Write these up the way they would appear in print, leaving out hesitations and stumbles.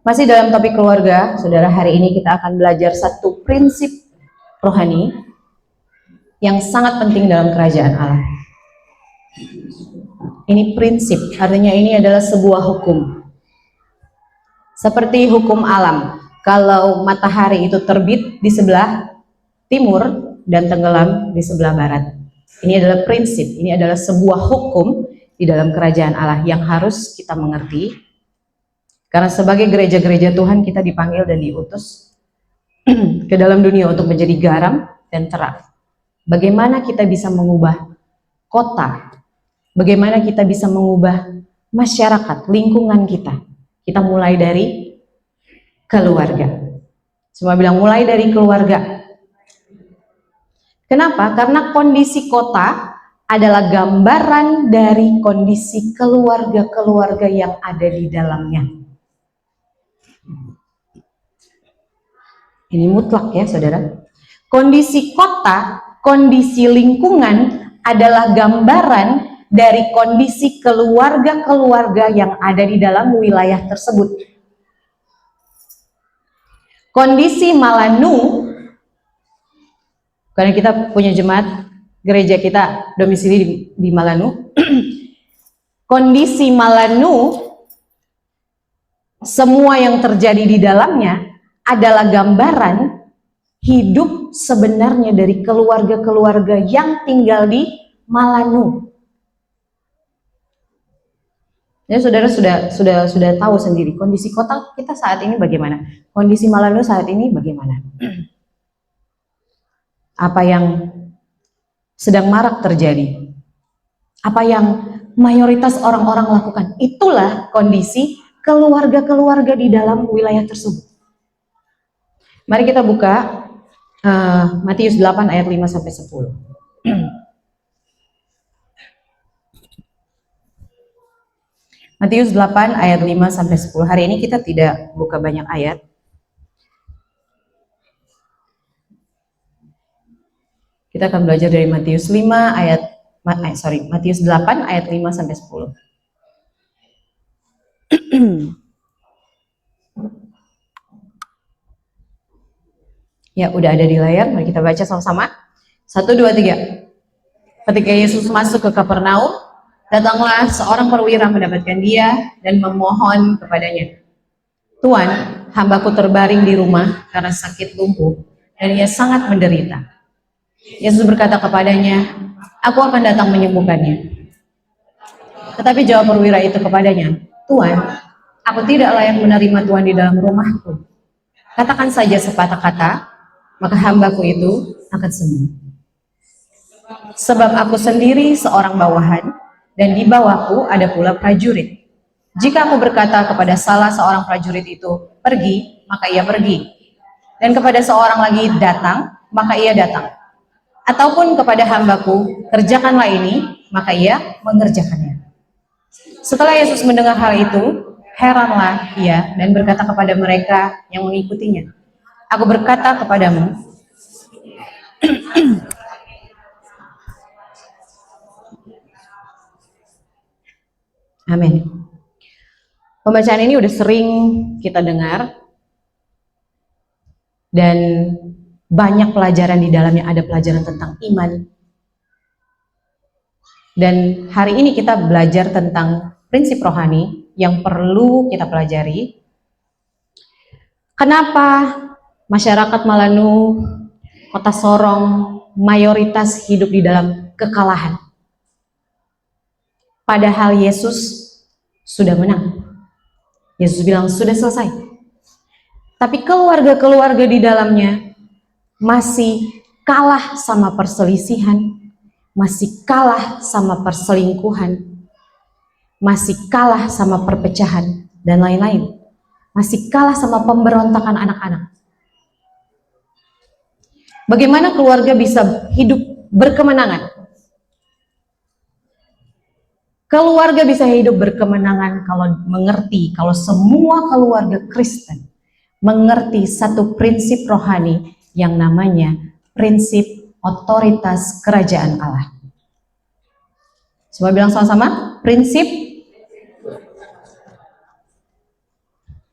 Masih dalam topik keluarga, saudara, hari ini kita akan belajar satu prinsip rohani yang sangat penting dalam kerajaan Allah. Ini prinsip, artinya ini adalah sebuah hukum. Seperti hukum alam, kalau matahari itu terbit di sebelah timur dan tenggelam di sebelah barat. Ini adalah prinsip, ini adalah sebuah hukum di dalam kerajaan Allah yang harus kita mengerti. Karena sebagai gereja-gereja Tuhan kita dipanggil dan diutus ke dalam dunia untuk menjadi garam dan terang. Bagaimana kita bisa mengubah kota? Bagaimana kita bisa mengubah masyarakat, lingkungan kita? Kita mulai dari keluarga. Semua bilang mulai dari keluarga. Kenapa? Karena kondisi kota adalah gambaran dari kondisi keluarga-keluarga yang ada di dalamnya. Ini mutlak ya saudara. Kondisi kota, kondisi lingkungan adalah gambaran dari kondisi keluarga-keluarga yang ada di dalam wilayah tersebut. Kondisi Malanu, karena kita punya jemaat, gereja kita domisili di Malanu. Kondisi Malanu, semua yang terjadi di dalamnya adalah gambaran hidup sebenarnya dari keluarga-keluarga yang tinggal di Malanu. Ya, saudara sudah tahu sendiri kondisi kota kita saat ini bagaimana, kondisi Malanu saat ini bagaimana, apa yang sedang marak terjadi, apa yang mayoritas orang-orang lakukan. Itulah kondisi keluarga-keluarga di dalam wilayah tersebut. Mari kita buka Matius 8 ayat 5 sampai 10. Matius 8 ayat 5 sampai 10. Hari ini kita tidak buka banyak ayat. Kita akan belajar dari Matius 8 ayat 5 sampai 10. Ya, udah ada di layar. Mari kita baca sama-sama. 1, 2, 3. Ketika Yesus masuk ke Kapernaum, datanglah seorang perwira mendapatkan dia dan memohon kepadanya, "Tuan, hambaku terbaring di rumah karena sakit lumpuh dan ia sangat menderita." Yesus berkata kepadanya, "Aku akan datang menyembuhkannya." Tetapi jawab perwira itu kepadanya, "Tuan, aku tidak layak menerima Tuhan di dalam rumahku. Katakan saja sepatah kata, maka hambaku itu akan sembuh. Sebab aku sendiri seorang bawahan, dan di bawahku ada pula prajurit. Jika aku berkata kepada salah seorang prajurit itu, 'Pergi,' maka ia pergi. Dan kepada seorang lagi, 'Datang,' maka ia datang. Ataupun kepada hambaku, 'Kerjakanlah ini,' maka ia mengerjakannya." Setelah Yesus mendengar hal itu, heranlah ia dan berkata kepada mereka yang mengikutinya, "Aku berkata kepadamu, amin." Pembacaan ini udah sering kita dengar dan banyak pelajaran di dalamnya. Ada pelajaran tentang iman. Dan hari ini kita belajar tentang prinsip rohani yang perlu kita pelajari. Kenapa masyarakat Malanu, Kota Sorong, mayoritas hidup di dalam kekalahan? Padahal Yesus sudah menang. Yesus bilang sudah selesai. Tapi keluarga-keluarga di dalamnya masih kalah sama perselisihan, masih kalah sama perselingkuhan, masih kalah sama perpecahan, dan lain-lain. Masih kalah sama pemberontakan anak-anak. Bagaimana keluarga bisa hidup berkemenangan? Keluarga bisa hidup berkemenangan kalau mengerti, kalau semua keluarga Kristen mengerti satu prinsip rohani yang namanya prinsip otoritas kerajaan Allah. Semua bilang sama-sama, prinsip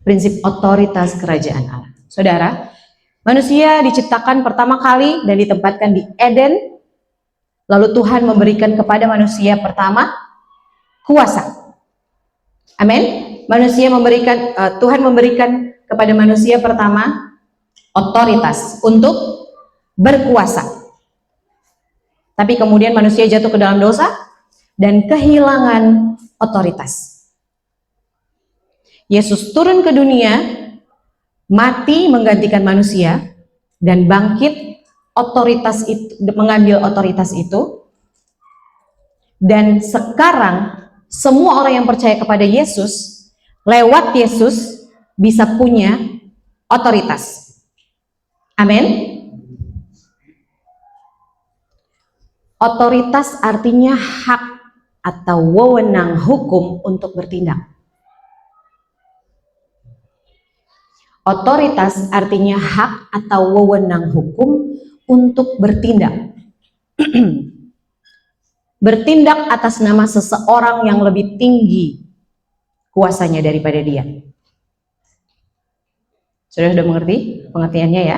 prinsip otoritas kerajaan Allah. Saudara, manusia diciptakan pertama kali dan ditempatkan di Eden. Lalu Tuhan memberikan kepada manusia pertama kuasa. Amin. Tuhan memberikan kepada manusia pertama otoritas untuk berkuasa. Tapi kemudian manusia jatuh ke dalam dosa dan kehilangan otoritas. Yesus turun ke dunia, mati menggantikan manusia, dan bangkit mengambil otoritas itu. Dan sekarang semua orang yang percaya kepada Yesus, lewat Yesus bisa punya otoritas. Amin. Otoritas artinya hak atau wewenang hukum untuk bertindak. Otoritas artinya hak atau wewenang hukum untuk bertindak. Bertindak atas nama seseorang yang lebih tinggi kuasanya daripada dia. Sudah mengerti pengertiannya ya?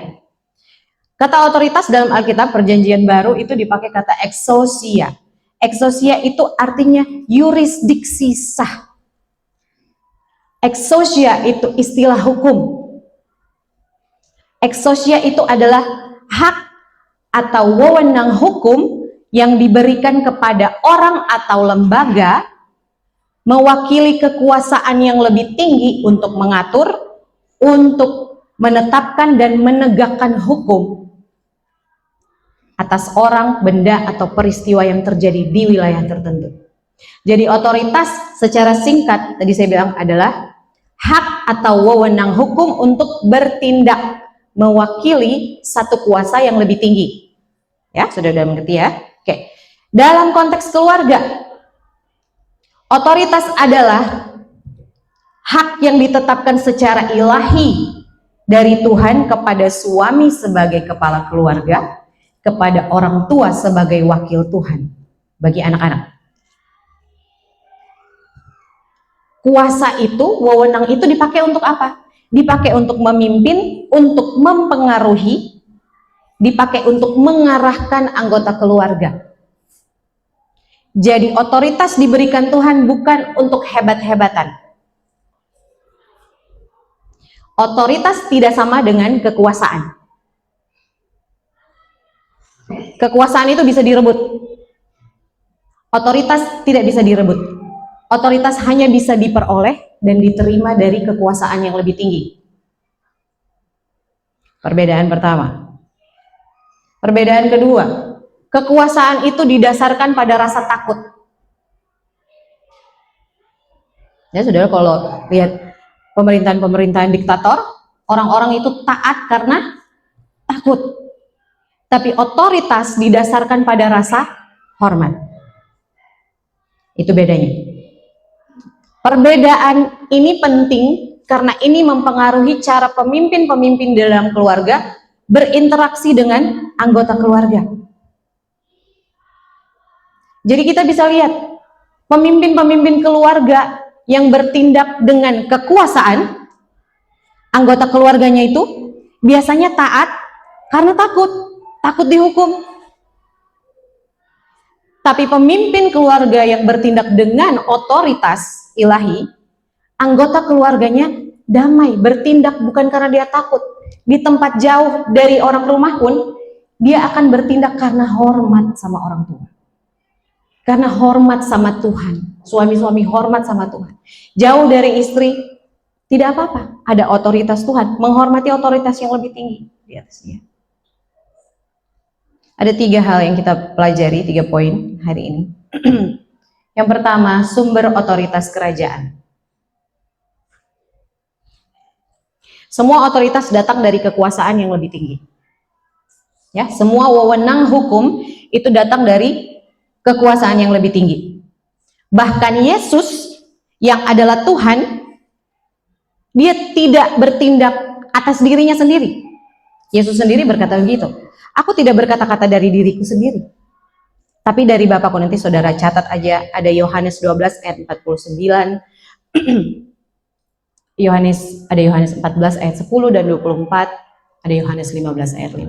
Kata otoritas dalam Alkitab Perjanjian Baru itu dipakai kata exousia. Exousia itu artinya yurisdiksi sah. Exousia itu istilah hukum. Exousia itu adalah hak atau wewenang hukum yang diberikan kepada orang atau lembaga mewakili kekuasaan yang lebih tinggi untuk mengatur, untuk menetapkan dan menegakkan hukum atas orang, benda, atau peristiwa yang terjadi di wilayah tertentu. Jadi otoritas secara singkat tadi saya bilang adalah hak atau wewenang hukum untuk bertindak mewakili satu kuasa yang lebih tinggi. Ya, sudah mengerti ya? Oke. Dalam konteks keluarga, otoritas adalah hak yang ditetapkan secara ilahi dari Tuhan kepada suami sebagai kepala keluarga, kepada orang tua sebagai wakil Tuhan bagi anak-anak. Kuasa itu, wewenang itu dipakai untuk apa? Dipakai untuk memimpin, untuk mempengaruhi, dipakai untuk mengarahkan anggota keluarga. Jadi otoritas diberikan Tuhan bukan untuk hebat-hebatan. Otoritas tidak sama dengan kekuasaan. Kekuasaan itu bisa direbut. Otoritas tidak bisa direbut. Otoritas hanya bisa diperoleh dan diterima dari kekuasaan yang lebih tinggi. Perbedaan pertama. Perbedaan kedua, kekuasaan itu didasarkan pada rasa takut. Ya, saudara, kalau lihat pemerintahan-pemerintahan diktator, orang-orang itu taat karena takut. Tapi otoritas didasarkan pada rasa hormat. Itu bedanya. Perbedaan ini penting karena ini mempengaruhi cara pemimpin-pemimpin dalam keluarga berinteraksi dengan anggota keluarga. Jadi kita bisa lihat pemimpin-pemimpin keluarga yang bertindak dengan kekuasaan, anggota keluarganya itu biasanya taat karena takut dihukum. Tapi pemimpin keluarga yang bertindak dengan otoritas ilahi, anggota keluarganya damai, bertindak bukan karena dia takut. Di tempat jauh dari orang rumah pun, dia akan bertindak karena hormat sama orang tua. Karena hormat sama Tuhan. Suami-suami hormat sama Tuhan. Jauh dari istri, tidak apa-apa. Ada otoritas Tuhan, menghormati otoritas yang lebih tinggi di atasnya. Ada 3 hal yang kita pelajari, 3 poin hari ini. Yang pertama, sumber otoritas kerajaan. Semua otoritas datang dari kekuasaan yang lebih tinggi. Ya, semua wewenang hukum itu datang dari kekuasaan yang lebih tinggi. Bahkan Yesus yang adalah Tuhan, dia tidak bertindak atas dirinya sendiri. Yesus sendiri berkata begitu. Aku tidak berkata-kata dari diriku sendiri, tapi dari Bapakku. Nanti saudara catat aja, ada Yohanes 12 ayat 49. Ada Yohanes 14 ayat 10 dan 24, ada Yohanes 15 ayat 15.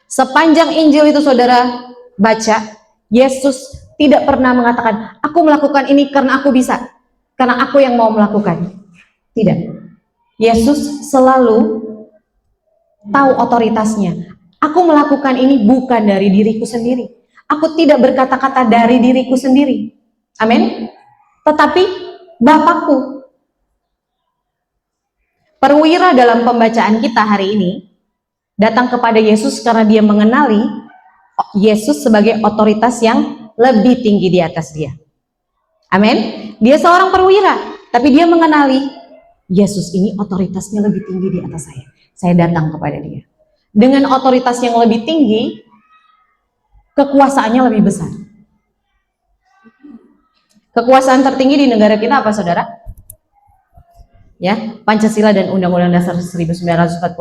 Sepanjang Injil itu saudara baca, Yesus tidak pernah mengatakan, aku melakukan ini karena aku bisa, karena aku yang mau melakukan. Tidak. Yesus selalu tahu otoritasnya. Aku melakukan ini bukan dari diriku sendiri. Aku tidak berkata-kata dari diriku sendiri. Amin. Tetapi Bapakku. Perwira dalam pembacaan kita hari ini datang kepada Yesus karena dia mengenali Yesus sebagai otoritas yang lebih tinggi di atas dia. Amin. Dia seorang perwira, tapi dia mengenali Yesus ini otoritasnya lebih tinggi di atas saya. Saya datang kepada dia. Dengan otoritas yang lebih tinggi, kekuasaannya lebih besar. Kekuasaan tertinggi di negara kita apa, saudara? Ya, Pancasila dan Undang-Undang Dasar 1945.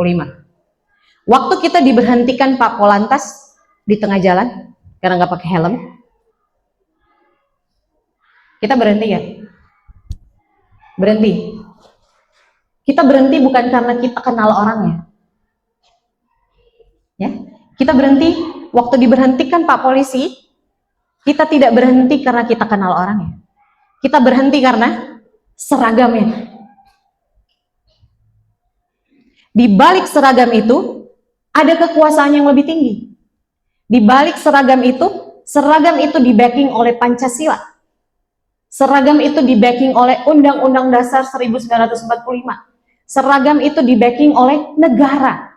Waktu kita diberhentikan Pak Polantas di tengah jalan karena nggak pakai helm, kita berhenti ya? Berhenti. Kita berhenti bukan karena kita kenal orangnya. Ya, kita berhenti waktu diberhentikan Pak Polisi. Kita tidak berhenti karena kita kenal orangnya. Kita berhenti karena seragamnya. Di balik seragam itu ada kekuasaan yang lebih tinggi. Di balik seragam itu di-backing oleh Pancasila. Seragam itu di-backing oleh Undang-Undang Dasar 1945. Seragam itu di-backing oleh negara.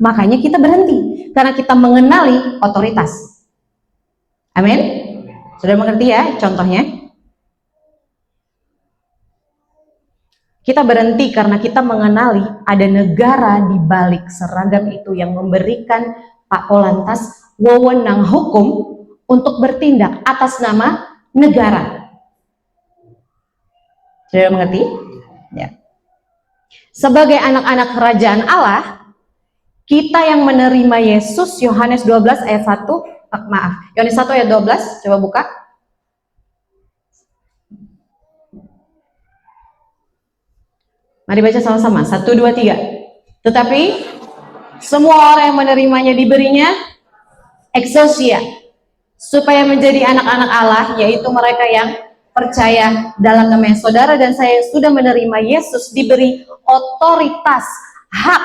Makanya kita berhenti karena kita mengenali otoritas. Amin. Sudah mengerti ya contohnya? Kita berhenti karena kita mengenali ada negara di balik seragam itu yang memberikan Pak Polantas wewenang hukum untuk bertindak atas nama negara. Sudah mengerti? Ya. Sebagai anak-anak kerajaan Allah, kita yang menerima Yesus, Yohanes 12 ayat 1, Yohanes 1 ayat 12, coba buka. Mari baca sama-sama, 1, 2, 3. Tetapi semua orang yang menerimanya diberinya exousia, supaya menjadi anak-anak Allah, yaitu mereka yang percaya dalam nama saudara dan saya yang sudah menerima Yesus diberi otoritas, hak,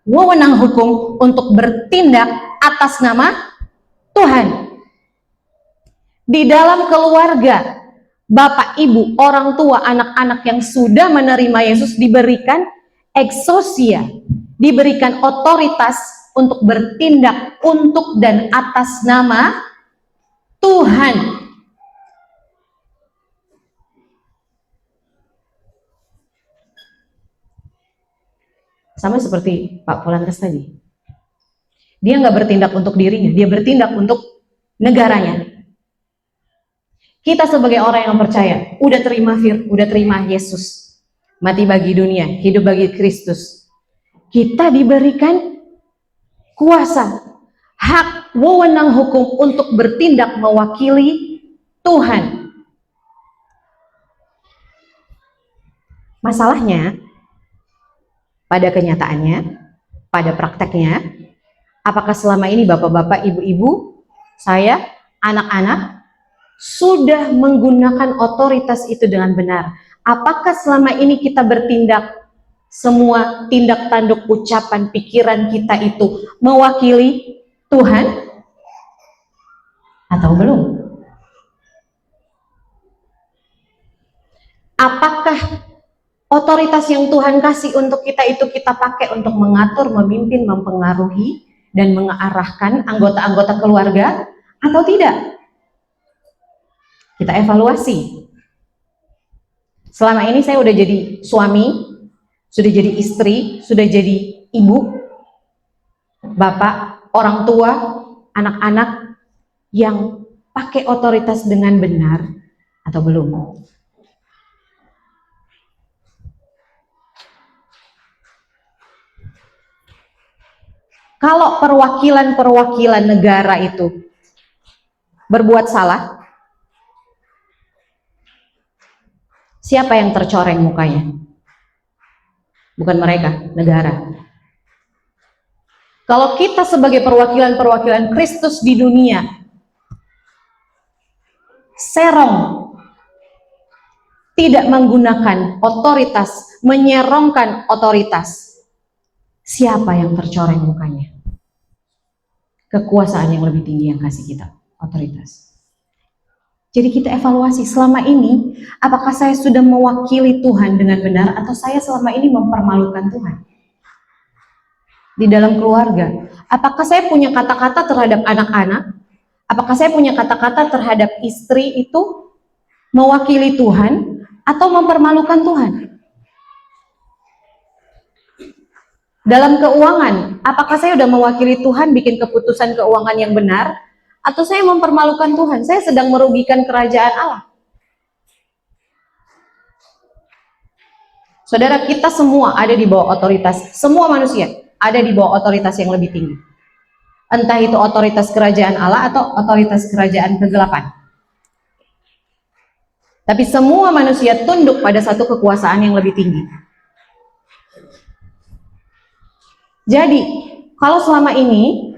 wewenang hukum untuk bertindak atas nama Tuhan. Di dalam keluarga, bapak, ibu, orang tua, anak-anak yang sudah menerima Yesus diberikan exousia, diberikan otoritas untuk bertindak untuk dan atas nama Tuhan. Sama seperti Pak Polantas tadi. Dia nggak bertindak untuk dirinya, dia bertindak untuk negaranya. Kita sebagai orang yang percaya, udah terima Yesus, mati bagi dunia, hidup bagi Kristus. Kita diberikan kuasa, hak, wewenang hukum untuk bertindak mewakili Tuhan. Masalahnya, pada kenyataannya, pada prakteknya, apakah selama ini bapak-bapak, ibu-ibu, saya, anak-anak, sudah menggunakan otoritas itu dengan benar? Apakah selama ini kita bertindak, semua tindak tanduk ucapan pikiran kita itu mewakili Tuhan? Atau belum? Apakah otoritas yang Tuhan kasih untuk kita itu kita pakai untuk mengatur, memimpin, mempengaruhi, dan mengarahkan anggota-anggota keluarga atau tidak? Kita evaluasi. Selama ini saya udah jadi suami, sudah jadi istri, sudah jadi ibu, bapak, orang tua, anak-anak yang pakai otoritas dengan benar atau belum? Kalau perwakilan-perwakilan negara itu berbuat salah, siapa yang tercoreng mukanya? Bukan mereka, negara. Kalau kita sebagai perwakilan-perwakilan Kristus di dunia serong, tidak menggunakan otoritas, menyerongkan otoritas, siapa yang tercoreng mukanya? Kekuasaan yang lebih tinggi yang kasih kita otoritas. Jadi kita evaluasi selama ini, apakah saya sudah mewakili Tuhan dengan benar atau saya selama ini mempermalukan Tuhan? Di dalam keluarga, apakah saya punya kata-kata terhadap anak-anak? Apakah saya punya kata-kata terhadap istri itu mewakili Tuhan atau mempermalukan Tuhan? Dalam keuangan, apakah saya sudah mewakili Tuhan bikin keputusan keuangan yang benar atau saya mempermalukan Tuhan? Saya sedang merugikan kerajaan Allah. Saudara, kita semua ada di bawah otoritas, semua manusia ada di bawah otoritas yang lebih tinggi. Entah itu otoritas kerajaan Allah atau otoritas kerajaan kegelapan. Tapi semua manusia tunduk pada satu kekuasaan yang lebih tinggi. Jadi, kalau selama ini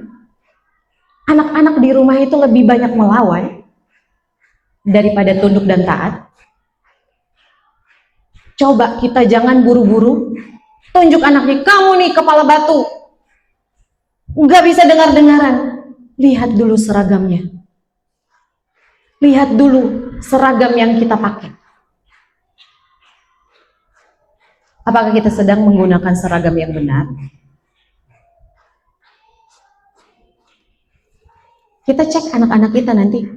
anak-anak di rumah itu lebih banyak melawan daripada tunduk dan taat, coba kita jangan buru-buru tunjuk anaknya, kamu nih kepala batu, nggak bisa dengar-dengaran. Lihat dulu seragamnya, lihat dulu seragam yang kita pakai. Apakah kita sedang menggunakan seragam yang benar? Kita cek anak-anak kita nanti.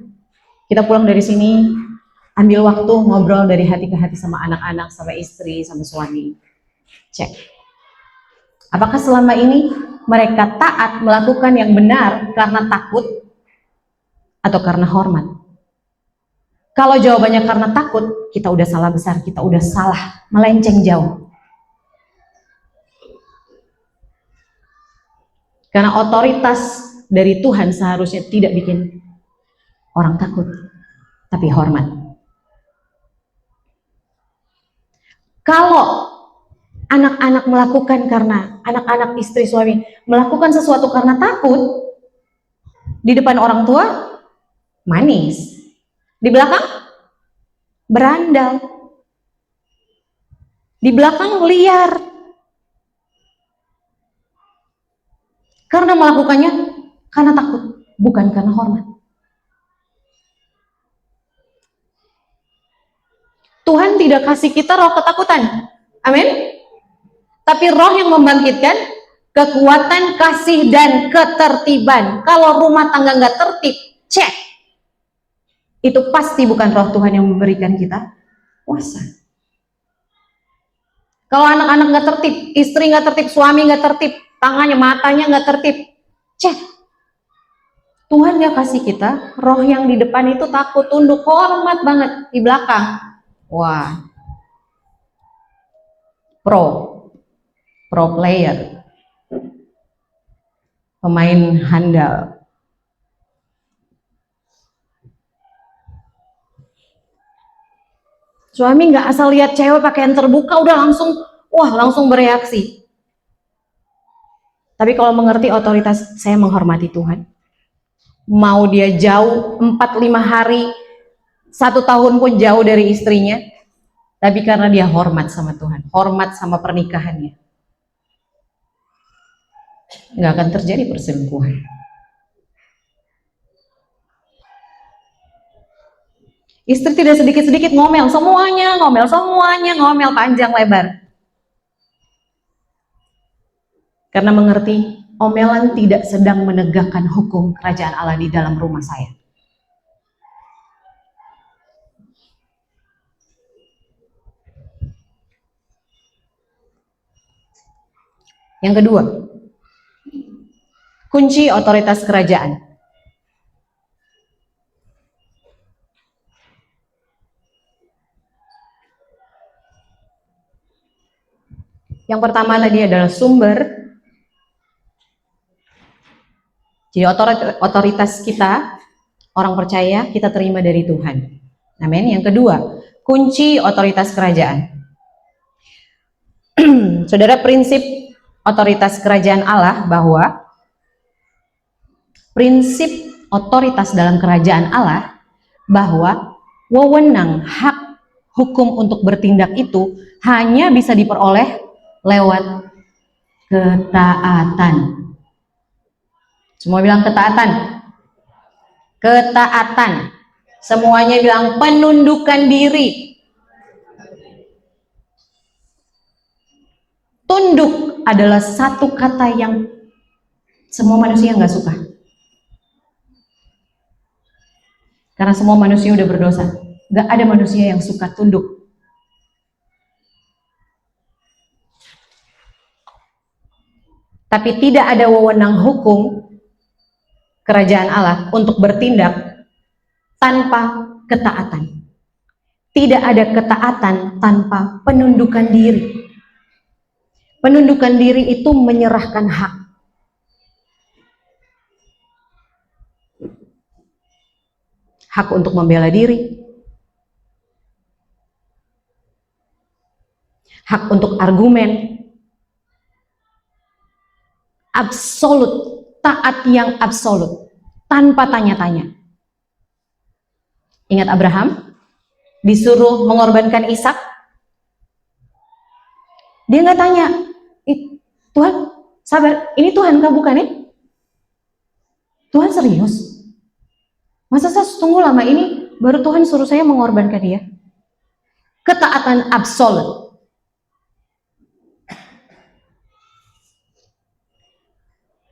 Kita pulang dari sini, ambil waktu ngobrol dari hati ke hati sama anak-anak, sama istri, sama suami. Cek. Apakah selama ini mereka taat melakukan yang benar karena takut atau karena hormat? Kalau jawabannya karena takut, kita udah salah besar, kita udah salah, melenceng jauh. Karena otoritas dari Tuhan seharusnya tidak bikin orang takut, tapi hormat. Kalau anak-anak melakukan karena anak-anak, istri, suami melakukan sesuatu karena takut, di depan orang tua manis, di belakang berandal, di belakang liar, karena melakukannya karena takut, bukan karena hormat. Tuhan tidak kasih kita roh ketakutan, amin. Tapi roh yang membangkitkan kekuatan, kasih, dan ketertiban. Kalau rumah tangga nggak tertib, cek. Itu pasti bukan roh Tuhan yang memberikan kita kuasa. Kalau anak-anak nggak tertib, istri nggak tertib, suami nggak tertib, tangannya, matanya nggak tertib, cek. Tuhan nggak kasih kita roh yang di depan itu takut, tunduk, hormat banget. Di belakang, wah, pro player, pemain handal. Suami nggak asal lihat cewek pakaian terbuka udah langsung bereaksi. Tapi kalau mengerti otoritas, saya menghormati Tuhan. Mau dia jauh 4-5 hari, 1 tahun pun jauh dari istrinya, tapi karena dia hormat sama Tuhan, hormat sama pernikahannya, nggak akan terjadi perselingkuhan. Istri tidak sedikit-sedikit ngomel, semuanya ngomel panjang lebar. Karena mengerti, omelan tidak sedang menegakkan hukum kerajaan Allah di dalam rumah saya. Yang kedua, kunci otoritas kerajaan. Yang pertama tadi adalah sumber. Jadi otoritas kita, orang percaya, kita terima dari Tuhan. Amin. Yang kedua, kunci otoritas kerajaan. Saudara, prinsip otoritas kerajaan Allah, bahwa prinsip otoritas dalam kerajaan Allah bahwa wewenang hak hukum untuk bertindak itu hanya bisa diperoleh lewat ketaatan. Semua bilang ketaatan. Ketaatan. Semuanya bilang penundukan diri. Tunduk adalah satu kata yang semua manusia nggak suka. Karena semua manusia udah berdosa. Nggak ada manusia yang suka tunduk. Tapi tidak ada wewenang hukum kerajaan Allah untuk bertindak tanpa ketaatan. Tidak ada ketaatan tanpa penundukan diri. Penundukan diri itu menyerahkan hak. Hak untuk membela diri. Hak untuk argumen. Absolut, taat yang absolut, tanpa tanya-tanya. Ingat Abraham disuruh mengorbankan Ishak, dia nggak tanya, Tuhan sabar, ini Tuhan kah bukan ya? Tuhan serius? Masa saya tunggu lama ini baru Tuhan suruh saya mengorbankan dia? Ketaatan absolut.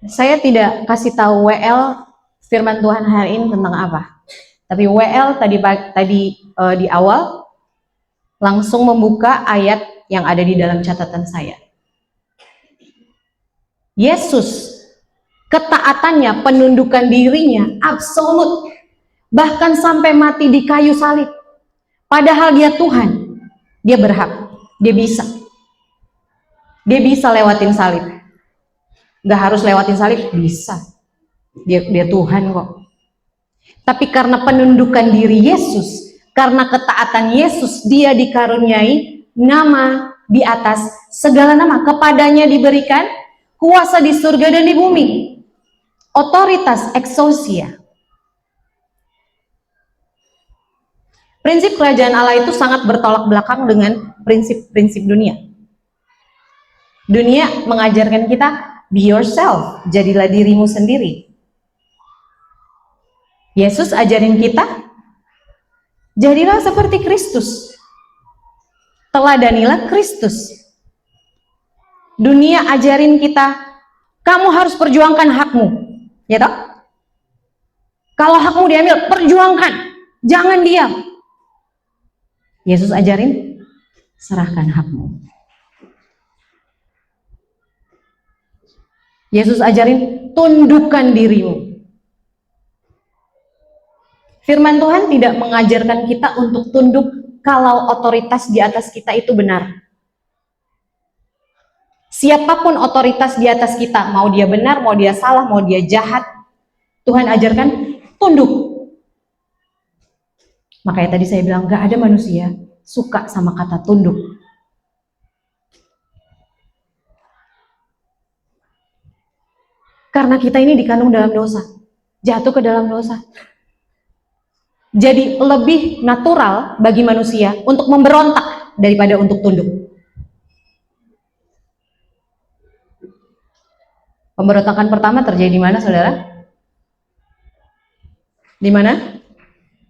Saya tidak kasih tahu WL firman Tuhan hari ini tentang apa. Tapi WL tadi di awal langsung membuka ayat yang ada di dalam catatan saya. Yesus, ketaatannya, penundukan dirinya absolut, bahkan sampai mati di kayu salib. Padahal dia Tuhan, dia berhak, dia bisa lewatin salib. Gak harus lewatin salib, bisa. Dia Tuhan kok. Tapi karena penundukan diri Yesus, karena ketaatan Yesus, dia dikaruniai nama di atas segala nama. Kepadanya diberikan kuasa di surga dan di bumi. Otoritas exousia. Prinsip kerajaan Allah itu sangat bertolak belakang dengan prinsip-prinsip dunia. Dunia mengajarkan kita, be yourself, jadilah dirimu sendiri. Yesus ajarin kita, jadilah seperti Kristus. Teladanilah Kristus. Dunia ajarin kita, kamu harus perjuangkan hakmu. Ya toh? Kalau hakmu diambil, perjuangkan. Jangan diam. Yesus ajarin, serahkan hakmu. Yesus ajarin, tundukkan dirimu. Firman Tuhan tidak mengajarkan kita untuk tunduk kalau otoritas di atas kita itu benar. Siapapun otoritas di atas kita, mau dia benar, mau dia salah, mau dia jahat, Tuhan ajarkan tunduk. Makanya tadi saya bilang, gak ada manusia suka sama kata tunduk. Karena kita ini dikandung dalam dosa, jatuh ke dalam dosa. Jadi lebih natural bagi manusia untuk memberontak daripada untuk tunduk. Pemberontakan pertama terjadi di mana, saudara? Di mana?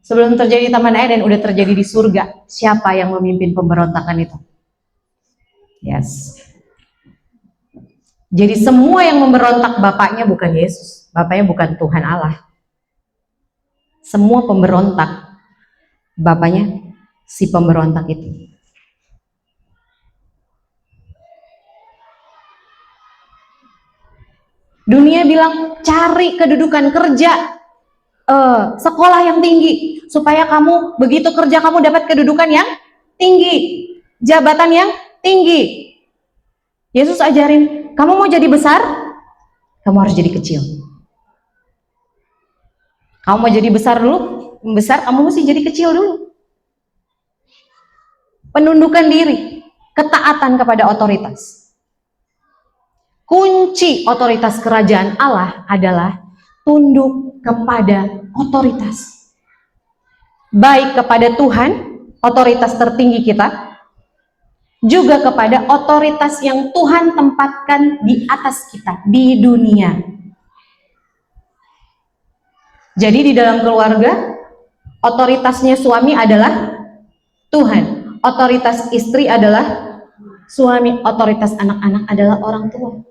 Sebelum terjadi Taman Eden, udah terjadi di surga. Siapa yang memimpin pemberontakan itu? Yes. Jadi semua yang memberontak bapaknya bukan Yesus, bapaknya bukan Tuhan Allah. Semua pemberontak bapaknya si pemberontak itu. Dunia bilang cari kedudukan kerja, sekolah yang tinggi, supaya kamu begitu kerja kamu dapat kedudukan yang tinggi, jabatan yang tinggi. Yesus ajarin, kamu mau jadi besar, kamu harus jadi kecil. Kamu mau jadi besar dulu, kamu mesti jadi kecil dulu. penundukan diri, ketaatan kepada otoritas. Kunci otoritas kerajaan Allah adalah tunduk kepada otoritas. Baik kepada Tuhan, otoritas tertinggi kita, juga kepada otoritas yang Tuhan tempatkan di atas kita, di dunia. Jadi di dalam keluarga, otoritasnya suami adalah Tuhan, otoritas istri adalah suami, otoritas anak-anak adalah orang tua.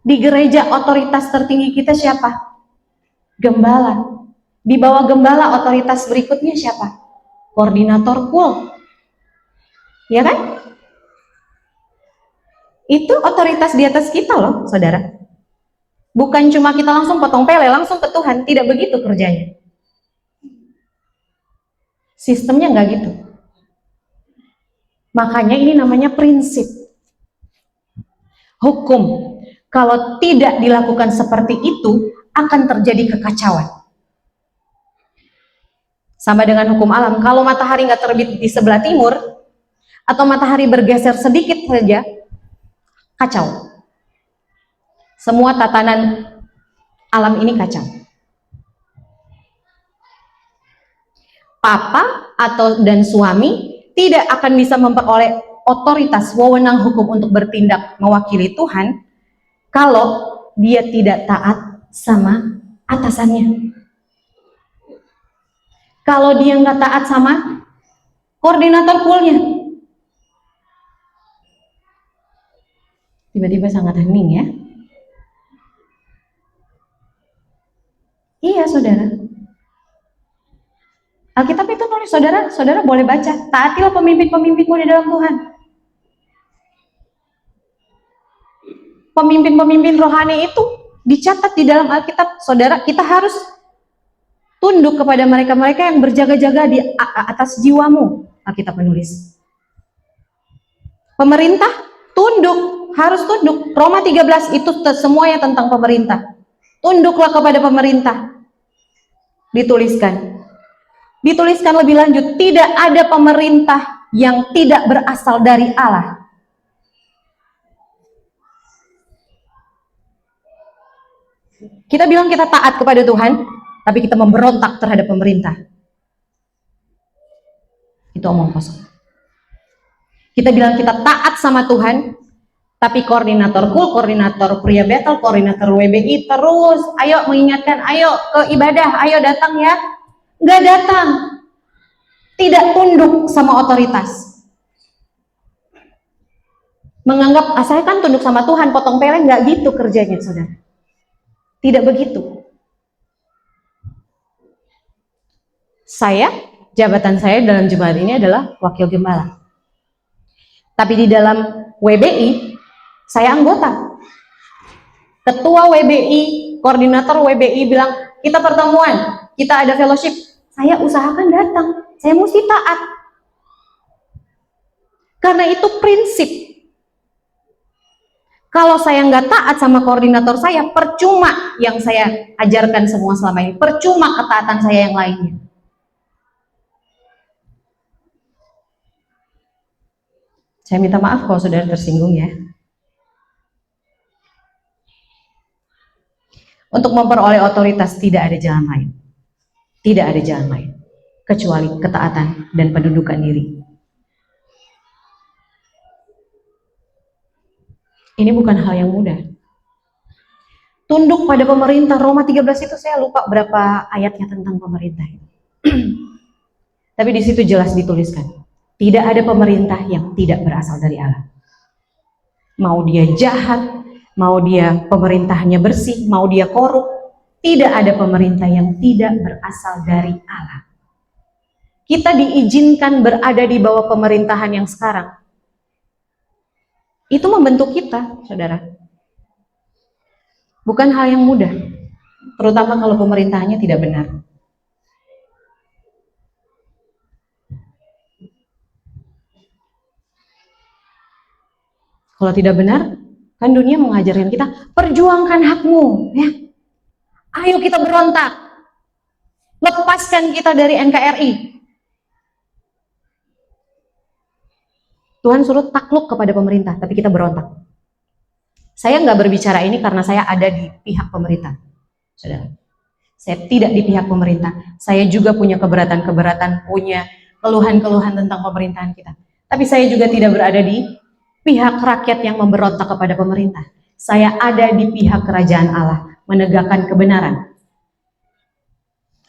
Di gereja otoritas tertinggi kita siapa? Gembala. Di bawah gembala otoritas berikutnya siapa? Koordinator KUL. Ya kan? Itu otoritas di atas kita loh, saudara. Bukan cuma kita langsung potong pele, langsung ke Tuhan. Tidak begitu kerjanya. Sistemnya nggak gitu. Makanya ini namanya prinsip. Hukum. Kalau tidak dilakukan seperti itu, akan terjadi kekacauan. Sama dengan hukum alam, kalau matahari nggak terbit di sebelah timur, atau matahari bergeser sedikit saja, kacau. Semua tatanan alam ini kacau. Papa dan suami tidak akan bisa memperoleh otoritas wewenang hukum untuk bertindak mewakili Tuhan kalau dia tidak taat sama atasannya. Kalau dia nggak taat sama koordinator KUL-nya. Tiba-tiba sangat hening ya. Iya saudara. Alkitab itu nulis, saudara boleh baca. Taatilah pemimpin-pemimpinmu di dalam Tuhan. Pemimpin-pemimpin rohani itu dicatat di dalam Alkitab. Saudara, kita harus tunduk kepada mereka-mereka yang berjaga-jaga di atas jiwamu. Alkitab menulis. Pemerintah tunduk, harus tunduk. Roma 13 itu semuanya tentang pemerintah. Tunduklah kepada pemerintah. Dituliskan lebih lanjut, tidak ada pemerintah yang tidak berasal dari Allah. Kita bilang kita taat kepada Tuhan, tapi kita memberontak terhadap pemerintah. Itu omong kosong. Kita bilang kita taat sama Tuhan, tapi koordinator KUL, koordinator pria battle, koordinator WBI terus, ayo mengingatkan, ayo ke ibadah, ayo datang ya. Nggak datang. Tidak tunduk sama otoritas. Menganggap, saya kan tunduk sama Tuhan, potong pele, nggak gitu kerjanya, saudara. Tidak begitu. Jabatan saya dalam jemaat ini adalah wakil gembala. Tapi di dalam WBI, saya anggota. Ketua WBI, koordinator WBI bilang, kita pertemuan, kita ada fellowship. Saya usahakan datang, saya mesti taat. Karena itu prinsip. Kalau saya nggak taat sama koordinator saya, percuma yang saya ajarkan semua selama ini. Percuma ketaatan saya yang lainnya. Saya minta maaf kalau saudara tersinggung ya. Untuk memperoleh otoritas tidak ada jalan lain. Tidak ada jalan lain. Kecuali ketaatan dan penundukan diri. Ini bukan hal yang mudah. Tunduk pada pemerintah, Roma 13 itu saya lupa berapa ayatnya tentang pemerintah. Tapi di situ jelas dituliskan. Tidak ada pemerintah yang tidak berasal dari Allah. Mau dia jahat, mau dia pemerintahnya bersih, mau dia korup, tidak ada pemerintah yang tidak berasal dari Allah. Kita diizinkan berada di bawah pemerintahan yang sekarang. Itu membentuk kita, saudara. Bukan hal yang mudah, terutama kalau pemerintahannya tidak benar. Kalau tidak benar, kan dunia mengajarkan kita, perjuangkan hakmu, ya. Ayo kita berontak. Lepaskan kita dari NKRI. Tuhan suruh takluk kepada pemerintah, tapi kita berontak. Saya nggak berbicara ini karena saya ada di pihak pemerintah, saudara. Saya tidak di pihak pemerintah. Saya juga punya keberatan-keberatan, punya keluhan-keluhan tentang pemerintahan kita. Tapi saya juga tidak berada di pihak rakyat yang memberontak kepada pemerintah. Saya ada di pihak kerajaan Allah, menegakkan kebenaran.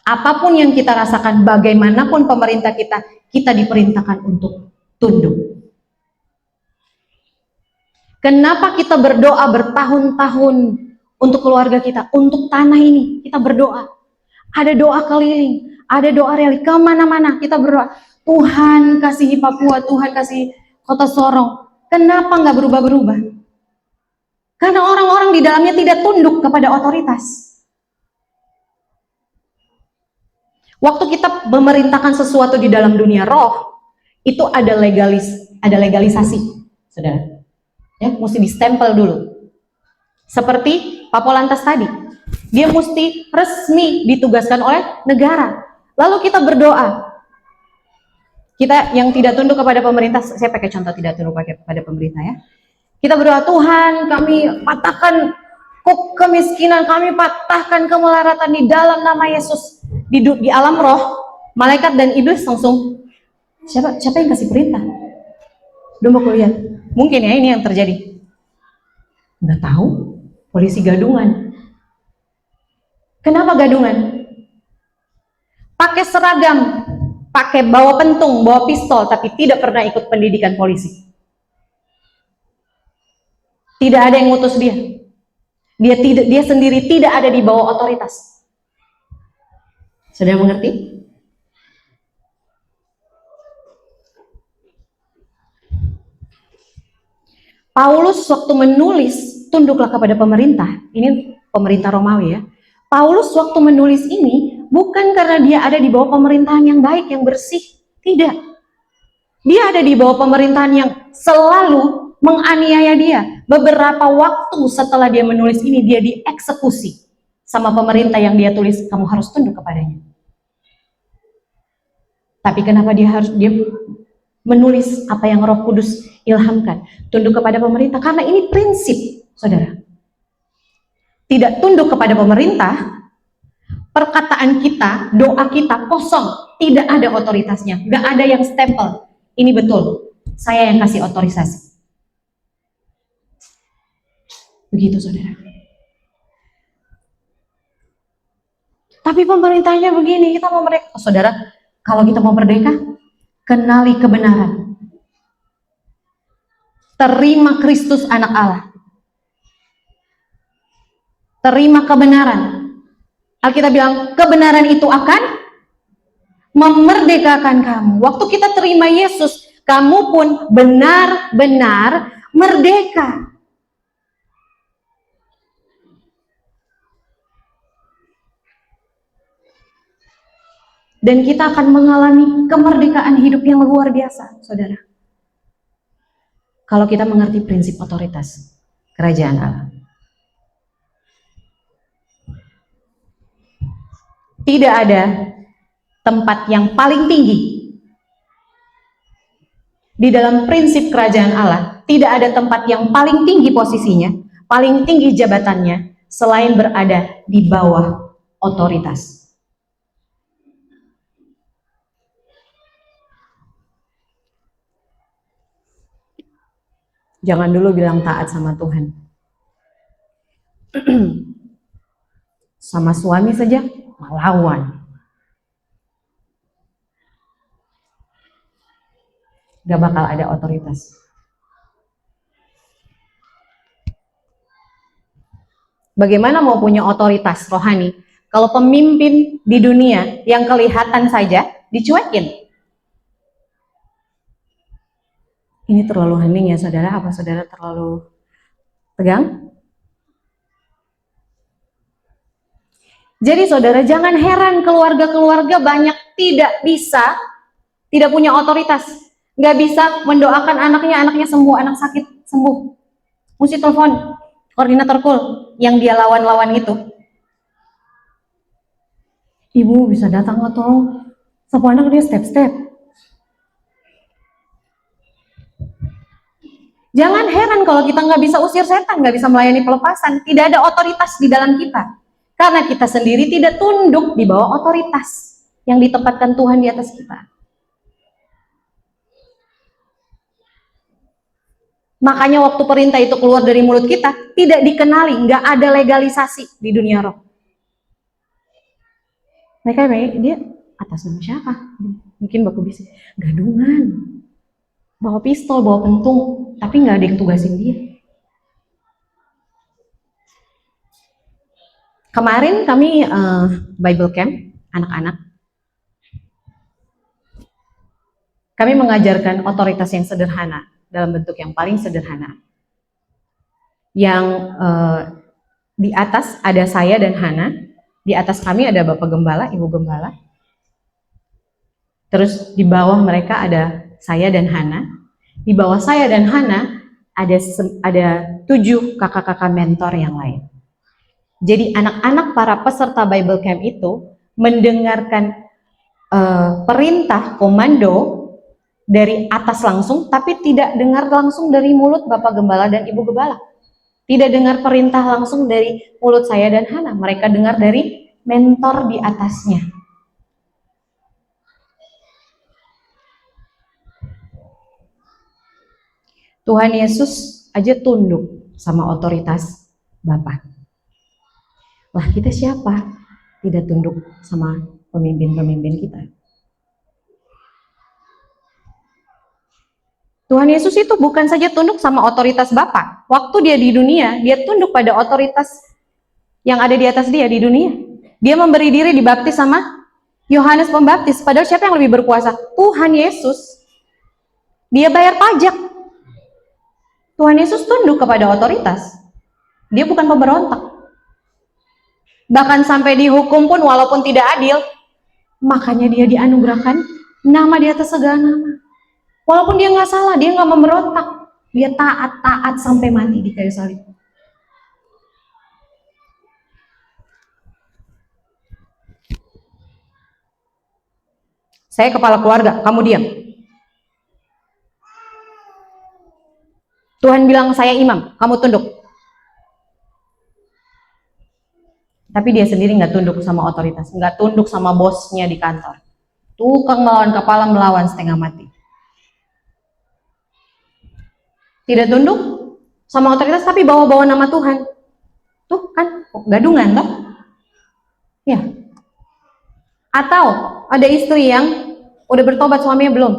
Apapun yang kita rasakan, bagaimanapun pemerintah kita diperintahkan untuk tunduk. Kenapa kita berdoa bertahun-tahun untuk keluarga kita, untuk tanah ini? Kita berdoa. Ada doa keliling, ada doa rally, kemana-mana kita berdoa. Tuhan kasihi Papua, Tuhan kasih kota Sorong. Kenapa nggak berubah-berubah? Karena orang-orang di dalamnya tidak tunduk kepada otoritas. Waktu kita memerintahkan sesuatu di dalam dunia roh, itu ada legalisasi, saudara. Ya, mesti distempel dulu. Seperti Papolantas tadi, dia mesti resmi ditugaskan oleh negara. Lalu kita berdoa. Kita yang tidak tunduk kepada pemerintah, saya pakai contoh tidak tunduk kepada pemerintah ya. Kita berdoa, Tuhan kami patahkan kemiskinan, kami patahkan kemelaratan di dalam nama Yesus. Di alam roh, malaikat dan iblis langsung, siapa yang kasih perintah? Udah mau kuliah. Mungkin ya ini yang terjadi. Nggak tahu, polisi gadungan. Kenapa gadungan? Pakai seragam, pakai bawa pentung, bawa pistol, tapi tidak pernah ikut pendidikan polisi. Tidak ada yang ngutus dia. Dia sendiri tidak ada di bawah otoritas. Sudah mengerti? Paulus waktu menulis tunduklah kepada pemerintah, ini pemerintah Romawi ya. Paulus waktu menulis ini bukan karena dia ada di bawah pemerintahan yang baik, yang bersih, tidak. Dia ada di bawah pemerintahan yang selalu menganiaya dia. Beberapa waktu setelah dia menulis ini, dia dieksekusi sama pemerintah yang dia tulis, kamu harus tunduk kepadanya. Tapi kenapa dia menulis apa yang Roh Kudus ilhamkan, tunduk kepada pemerintah? Karena ini prinsip, saudara. Tidak tunduk kepada pemerintah, perkataan kita, doa kita kosong, tidak ada otoritasnya, nggak ada yang stempel. Ini betul, saya yang kasih otorisasi. Begitu, saudara. Tapi pemerintahnya begini, kita mau merdeka, saudara. Kalau kita mau merdeka, kenali kebenaran. Terima Kristus anak Allah. Terima kebenaran. Alkitab bilang, kebenaran itu akan memerdekakan kamu. Waktu kita terima Yesus, kamu pun benar-benar merdeka. Dan kita akan mengalami kemerdekaan hidup yang luar biasa, saudara. Kalau kita mengerti prinsip otoritas kerajaan Allah. Tidak ada tempat yang paling tinggi di dalam prinsip kerajaan Allah. Tidak ada tempat yang paling tinggi posisinya, paling tinggi jabatannya, selain berada di bawah otoritas. Jangan dulu bilang taat sama Tuhan. Sama suami saja melawan. Gak bakal ada otoritas. Bagaimana mau punya otoritas rohani kalau pemimpin di dunia yang kelihatan saja dicuekin? Ini terlalu hening ya saudara, apa saudara terlalu tegang? Jadi saudara jangan heran keluarga-keluarga banyak tidak punya otoritas. Nggak bisa mendoakan anaknya sembuh, anak sakit sembuh. Mesti telepon koordinator KUL yang dia lawan-lawan itu. Ibu bisa datang nggak tolong? Sapu anak dia step-step. Jangan heran kalau kita nggak bisa usir setan, nggak bisa melayani pelepasan, tidak ada otoritas di dalam kita. Karena kita sendiri tidak tunduk di bawah otoritas yang ditempatkan Tuhan di atas kita. Makanya waktu perintah itu keluar dari mulut kita, tidak dikenali, nggak ada legalisasi di dunia roh. Mereka dia atas nama siapa? Mungkin baku bisa gadungan, bawa pistol, bawa pentung, tapi nggak ada yang tugasin dia. Kemarin kami Bible Camp anak-anak. Kami mengajarkan otoritas yang sederhana dalam bentuk yang paling sederhana. Yang di atas ada saya dan Hana, di atas kami ada Bapak Gembala, Ibu Gembala. Terus di bawah mereka ada saya dan Hana. Di bawah saya dan Hana ada 7 kakak-kakak mentor yang lain. Jadi anak-anak para peserta Bible Camp itu mendengarkan perintah komando dari atas langsung, tapi tidak dengar langsung dari mulut Bapak Gembala dan Ibu Gembala. Tidak dengar perintah langsung dari mulut saya dan Hana. Mereka dengar dari mentor di atasnya. Tuhan Yesus aja tunduk sama otoritas Bapa. Lah kita siapa? Tidak tunduk sama pemimpin-pemimpin kita. Tuhan Yesus itu bukan saja tunduk sama otoritas Bapa. Waktu dia di dunia, dia tunduk pada otoritas yang ada di atas dia di dunia. Dia memberi diri dibaptis sama Yohanes Pembaptis. Padahal siapa yang lebih berkuasa? Tuhan Yesus. Dia bayar pajak. Tuhan Yesus tunduk kepada otoritas. Dia bukan pemberontak. Bahkan sampai dihukum pun walaupun tidak adil, makanya dia dianugerahkan nama di atas segala nama. Walaupun dia nggak salah, dia nggak memberontak, dia taat sampai mati di kayu salib. Saya kepala keluarga, kamu diam. Tuhan bilang saya imam, kamu tunduk. Tapi dia sendiri nggak tunduk sama otoritas, nggak tunduk sama bosnya di kantor. Tukang melawan kepala, melawan setengah mati. Tidak tunduk sama otoritas, tapi bawa-bawa nama Tuhan. Tuh kan, gadungan toh? Ya. Atau ada istri yang udah bertobat, suaminya belum.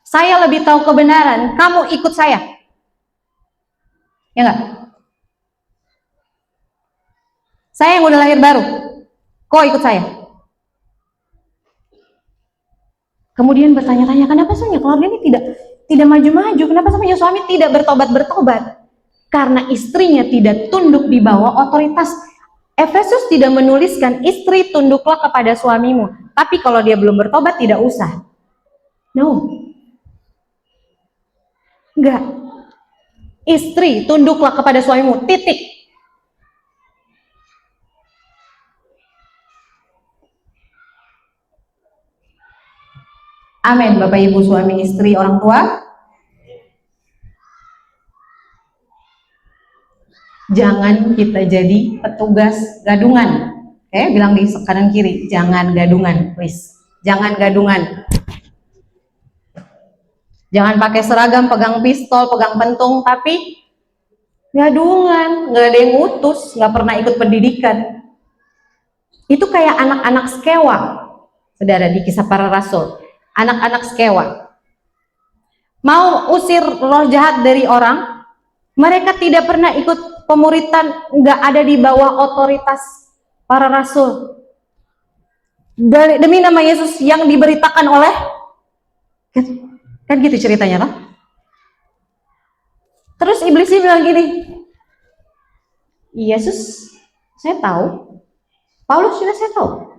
Saya lebih tahu kebenaran, kamu ikut saya. Ya enggak? Saya yang udah lahir baru, kok ikut saya? Kemudian bertanya-tanya, kenapa soalnya keluarga ini tidak maju-maju? Kenapa sampai suami tidak bertobat? Karena istrinya tidak tunduk di bawah otoritas. Efesus tidak menuliskan istri tunduklah kepada suamimu, tapi kalau dia belum bertobat tidak usah. No, enggak. Istri tunduklah kepada suamimu, titik. Amin, Bapak Ibu, suami istri, orang tua. Jangan kita jadi petugas gadungan. Bilang di kanan kiri, jangan gadungan, please. Jangan gadungan. Jangan pakai seragam, pegang pistol, pegang pentung, tapi gadungan, nggak ada yang utus, nggak pernah ikut pendidikan. Itu kayak anak-anak Skewa, saudara, di Kisah Para Rasul. Anak-anak Skewa mau usir roh jahat dari orang, mereka tidak pernah ikut pemuritan, nggak ada di bawah otoritas para rasul. Demi nama Yesus yang diberitakan oleh, kan gitu ceritanya loh. Terus iblisnya bilang gini, Yesus saya tahu, Paulus juga saya tahu.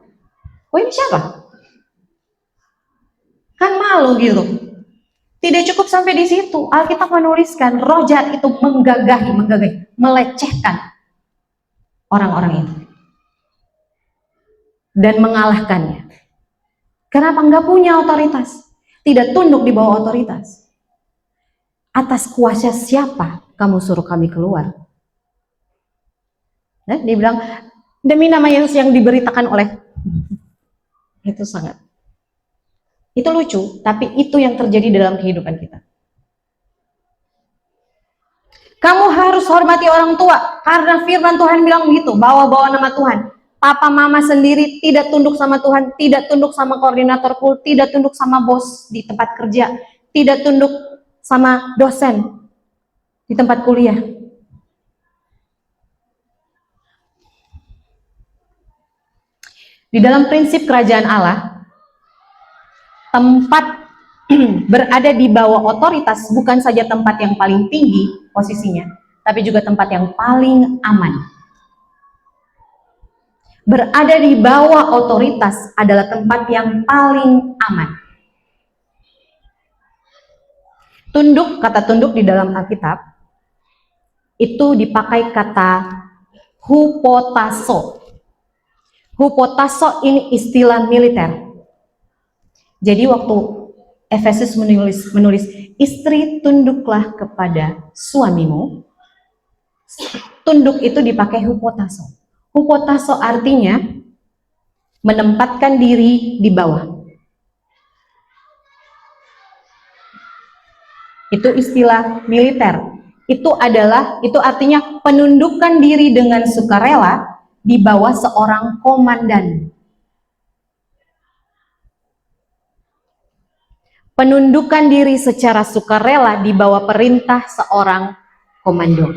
Oh ini siapa? Kan malu gitu. Tidak cukup sampai di situ. Alkitab menuliskan roh jahat itu menggagahi, melecehkan orang-orang itu dan mengalahkannya. Kenapa? Nggak punya otoritas, tidak tunduk di bawah otoritas. Atas kuasa siapa kamu suruh kami keluar? Dia bilang, demi nama Yesus yang diberitakan oleh. Itu sangat. Itu lucu, tapi itu yang terjadi dalam kehidupan kita. Kamu harus hormati orang tua, karena firman Tuhan bilang begitu, bawa-bawa nama Tuhan. Papa mama sendiri tidak tunduk sama Tuhan, tidak tunduk sama koordinator pool, tidak tunduk sama bos di tempat kerja, tidak tunduk sama dosen di tempat kuliah. Di dalam prinsip kerajaan Allah, tempat berada di bawah otoritas bukan saja tempat yang paling tinggi posisinya, tapi juga tempat yang paling aman. Berada di bawah otoritas adalah tempat yang paling aman. Tunduk, kata tunduk di dalam Alkitab itu dipakai kata hupotasso. Hupotasso ini istilah militer. Jadi waktu Efesus menulis istri tunduklah kepada suamimu, tunduk itu dipakai hupotasso. Hupotasso artinya menempatkan diri di bawah. Itu istilah militer. Itu artinya penundukan diri dengan sukarela di bawah seorang komandan. Penundukan diri secara sukarela di bawah perintah seorang komando.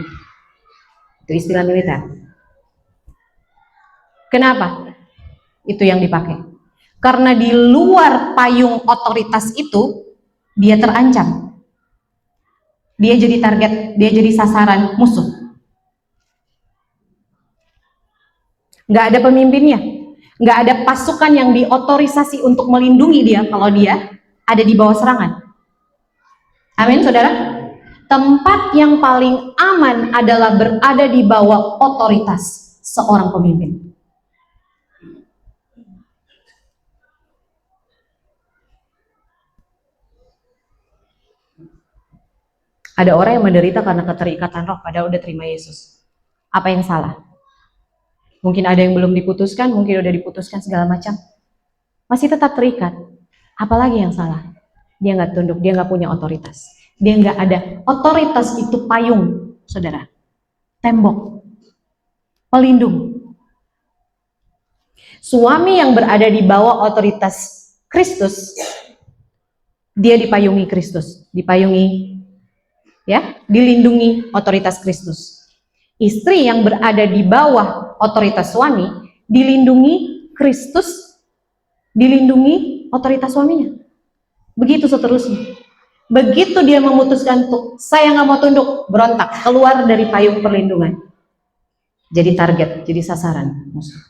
Itu istilah militer. Kenapa? Itu yang dipakai. Karena di luar payung otoritas itu, dia terancam. Dia jadi target, dia jadi sasaran musuh. Nggak ada pemimpinnya, nggak ada pasukan yang diotorisasi untuk melindungi dia kalau dia ada di bawah serangan. Amin, saudara? Tempat yang paling aman adalah berada di bawah otoritas seorang pemimpin. Ada orang yang menderita karena keterikatan roh padahal udah terima Yesus. Apa yang salah? Mungkin ada yang belum diputuskan, mungkin udah diputuskan segala macam. Masih tetap terikat. Apalagi yang salah? Dia nggak tunduk, dia nggak punya otoritas. Dia nggak ada. Otoritas itu payung, saudara. Tembok. Pelindung. Suami yang berada di bawah otoritas Kristus, dia dipayungi Kristus. Dipayungi, ya, dilindungi otoritas Kristus. Istri yang berada di bawah otoritas suami, dilindungi Kristus, dilindungi otoritas suaminya. Begitu seterusnya. Begitu dia memutuskan untuk saya nggak mau tunduk, berontak, keluar dari payung perlindungan. Jadi target, jadi sasaran musuh.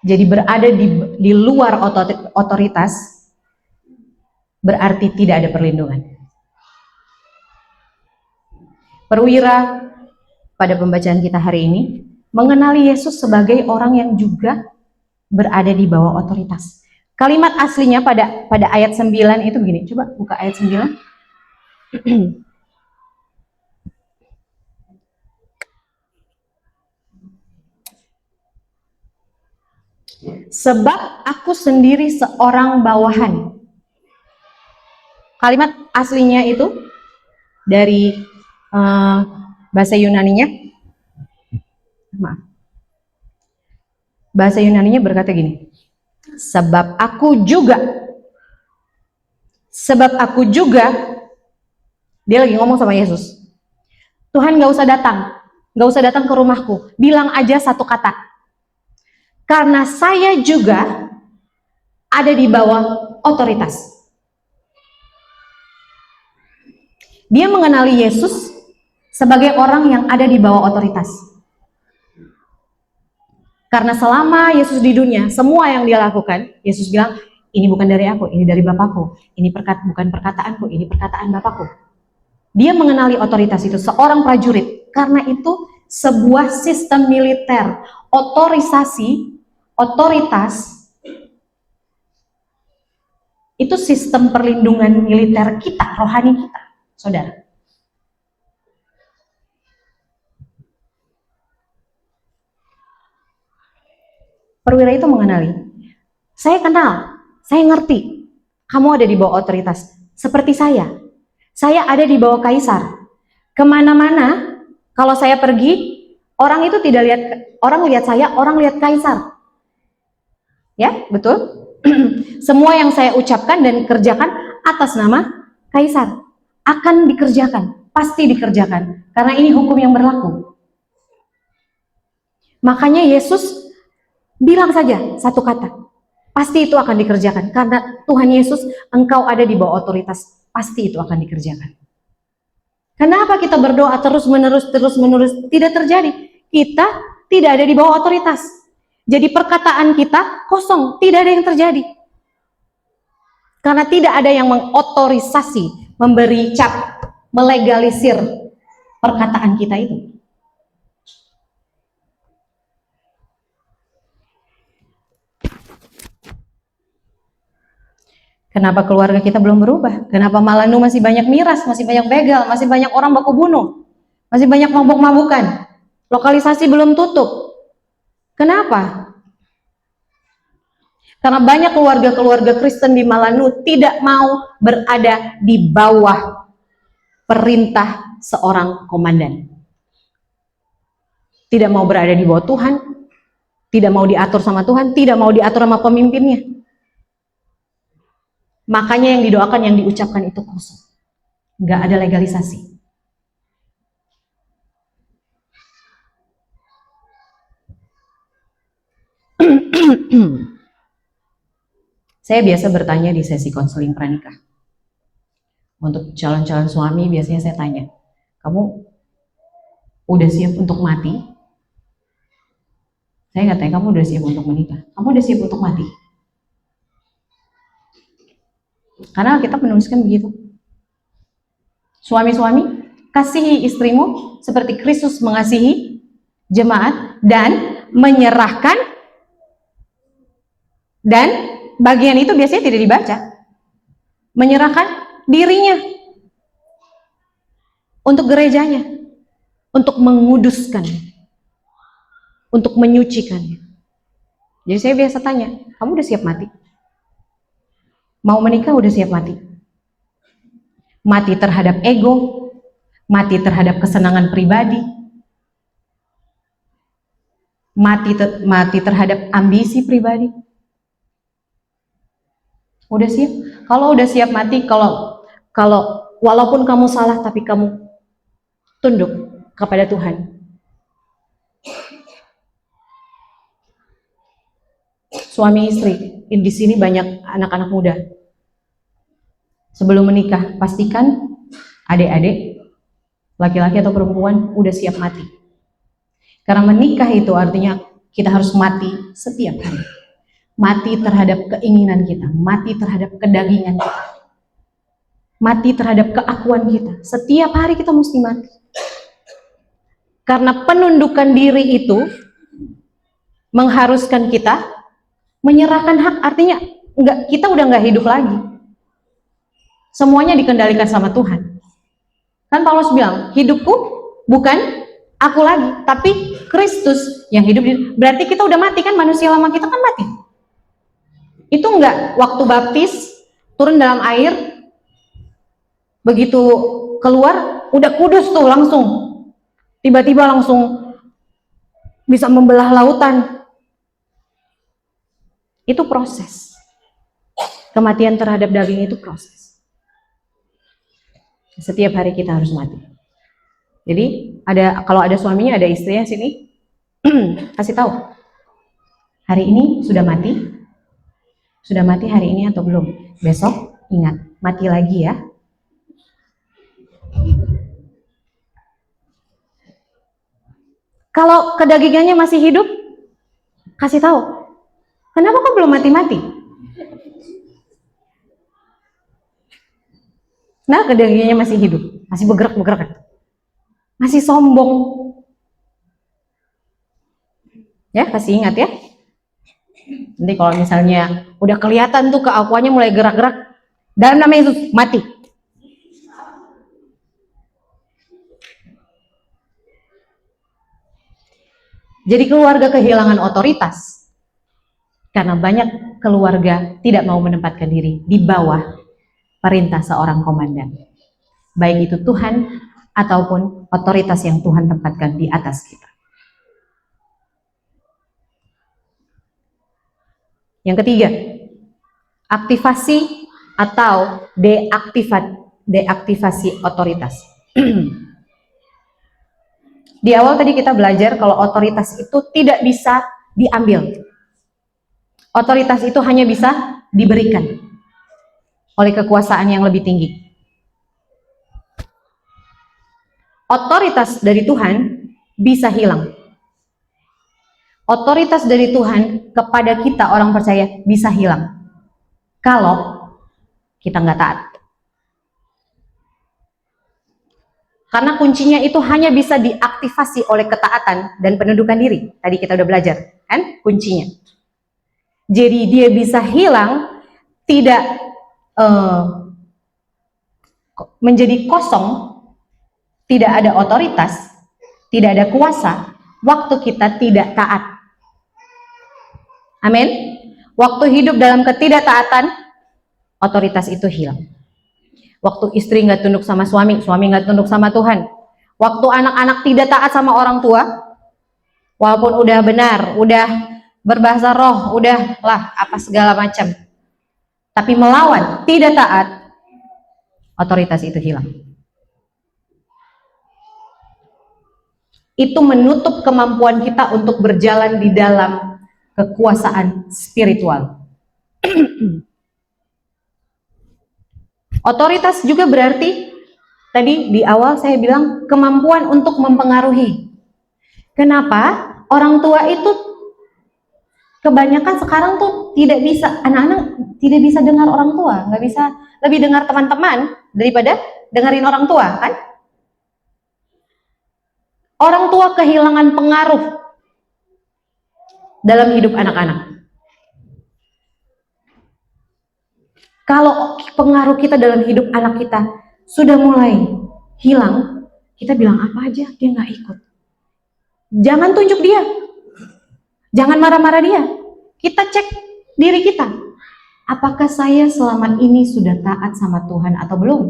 Jadi berada di luar otoritas berarti tidak ada perlindungan. Perwira pada pembacaan kita hari ini mengenali Yesus sebagai orang yang juga berada di bawah otoritas. Kalimat aslinya pada ayat 9 itu begini. Coba buka ayat 9. Sebab aku sendiri seorang bawahan. Kalimat aslinya itu dari bahasa Yunaninya, bahasa Yunaninya berkata gini, sebab aku juga, dia lagi ngomong sama Yesus, Tuhan gak usah datang ke rumahku, bilang aja satu kata, karena saya juga ada di bawah otoritas. Dia mengenali Yesus sebagai orang yang ada di bawah otoritas. Karena selama Yesus di dunia, semua yang dia lakukan, Yesus bilang, ini bukan dari aku, ini dari Bapakku. Ini bukan perkataanku, ini perkataan Bapakku. Dia mengenali otoritas itu, seorang prajurit. Karena itu sebuah sistem militer, otorisasi Otoritas itu sistem perlindungan militer kita, rohani kita, saudara. Perwira itu mengenali, saya kenal, saya ngerti, kamu ada di bawah otoritas, seperti saya ada di bawah kaisar. Kemana-mana, kalau saya pergi, orang itu tidak lihat, orang lihat saya, orang lihat kaisar. Ya, betul? Semua yang saya ucapkan dan kerjakan atas nama kaisar akan dikerjakan, pasti dikerjakan, karena ini hukum yang berlaku. Makanya Yesus bilang saja satu kata, pasti itu akan dikerjakan, karena Tuhan Yesus, engkau ada di bawah otoritas, pasti itu akan dikerjakan. Kenapa kita berdoa terus-menerus, tidak terjadi? Kita tidak ada di bawah otoritas. Jadi perkataan kita kosong, tidak ada yang terjadi. Karena tidak ada yang mengotorisasi, memberi cap, melegalisir perkataan kita itu. Kenapa keluarga kita belum berubah? Kenapa Malanu masih banyak miras, masih banyak begal, masih banyak orang baku bunuh, masih banyak mabuk-mabukan, lokalisasi belum tutup? Kenapa? Karena banyak keluarga-keluarga Kristen di Malanu tidak mau berada di bawah perintah seorang komandan. Tidak mau berada di bawah Tuhan, tidak mau diatur sama Tuhan, tidak mau diatur sama pemimpinnya. Makanya yang didoakan, yang diucapkan itu kosong. Nggak ada legalisasi. Saya biasa bertanya di sesi konseling pranikah. Untuk calon-calon suami biasanya saya tanya, kamu udah siap untuk mati? Saya nggak tanya kamu udah siap untuk menikah. Kamu udah siap untuk mati? Karena kita menuliskan begitu. Suami-suami, kasihi istrimu seperti Kristus mengasihi jemaat dan menyerahkan, dan bagian itu biasanya tidak dibaca. Menyerahkan dirinya untuk gerejanya, untuk menguduskan, untuk menyucikannya. Jadi saya biasa tanya, kamu udah siap mati? Mau menikah udah siap mati? Mati terhadap ego, mati terhadap kesenangan pribadi, mati terhadap ambisi pribadi. Udah siap? Kalau udah siap mati, kalau walaupun kamu salah tapi kamu tunduk kepada Tuhan. Suami istri, di sini banyak anak-anak muda. Sebelum menikah, pastikan adik-adik, laki-laki atau perempuan, udah siap mati. Karena menikah itu artinya kita harus mati setiap hari. Mati terhadap keinginan kita, mati terhadap kedagingan kita, mati terhadap keakuan kita. Setiap hari kita mesti mati. Karena penundukan diri itu mengharuskan kita menyerahkan hak, artinya kita udah nggak hidup lagi. Semuanya dikendalikan sama Tuhan. Kan Paulus bilang, hidupku bukan aku lagi, tapi Kristus yang hidup. Berarti kita udah mati kan, manusia lama kita kan mati. Itu enggak waktu baptis turun dalam air, begitu keluar udah kudus tuh langsung, tiba-tiba langsung bisa membelah lautan. Itu proses. Kematian terhadap daging itu proses. Setiap hari kita harus mati. Jadi kalau ada suaminya, ada istrinya sini, kasih tahu, hari ini sudah mati. Sudah mati hari ini atau belum? Besok ingat, mati lagi ya. Kalau kedagingannya masih hidup, kasih tahu, kenapa kok belum mati-mati? Nah, kedagingannya masih hidup, masih bergerak-bergerak, masih sombong. Ya, kasih ingat ya. Nanti kalau misalnya udah kelihatan tuh keakuannya mulai gerak-gerak, dalam nama Yesus mati. Jadi keluarga kehilangan otoritas karena banyak keluarga tidak mau menempatkan diri di bawah perintah seorang komandan, baik itu Tuhan ataupun otoritas yang Tuhan tempatkan di atas kita. Yang ketiga, aktivasi atau deaktivasi otoritas. Di awal tadi kita belajar kalau otoritas itu tidak bisa diambil. Otoritas itu hanya bisa diberikan oleh kekuasaan yang lebih tinggi. Otoritas dari Tuhan bisa hilang. Otoritas dari Tuhan kepada kita orang percaya bisa hilang kalau kita nggak taat. Karena kuncinya itu hanya bisa diaktifasi oleh ketaatan dan penundukan diri. Tadi kita udah belajar, kan? Kuncinya. Jadi dia bisa hilang, tidak menjadi kosong, tidak ada otoritas, tidak ada kuasa, waktu kita tidak taat. Amin. Waktu hidup dalam ketidaktaatan, otoritas itu hilang. Waktu istri nggak tunduk sama suami, suami nggak tunduk sama Tuhan. Waktu anak-anak tidak taat sama orang tua, walaupun udah benar, udah berbahasa roh, udah lah apa segala macam, tapi melawan, tidak taat, otoritas itu hilang. Itu menutup kemampuan kita untuk berjalan di dalam kekuasaan spiritual. Otoritas juga berarti, tadi di awal saya bilang, kemampuan untuk mempengaruhi. Kenapa? Orang tua itu kebanyakan sekarang tuh tidak bisa, anak-anak tidak bisa dengar orang tua, nggak bisa, lebih dengar teman-teman daripada dengerin orang tua, kan? Orang tua kehilangan pengaruh dalam hidup anak-anak. Kalau pengaruh kita dalam hidup anak kita sudah mulai hilang, kita bilang apa aja, dia nggak ikut. Jangan tunjuk dia, jangan marah-marah dia. Kita cek diri kita, apakah saya selama ini sudah taat sama Tuhan atau belum?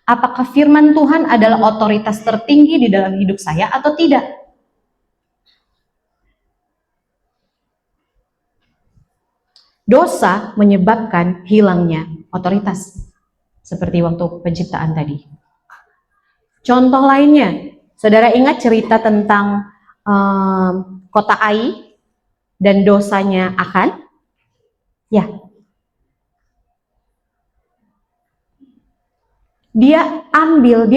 Apakah firman Tuhan adalah otoritas tertinggi di dalam hidup saya atau tidak? Dosa menyebabkan hilangnya otoritas, seperti waktu penciptaan tadi. Contoh lainnya, saudara ingat cerita tentang kota Ai dan dosanya Akan? Ya. Dia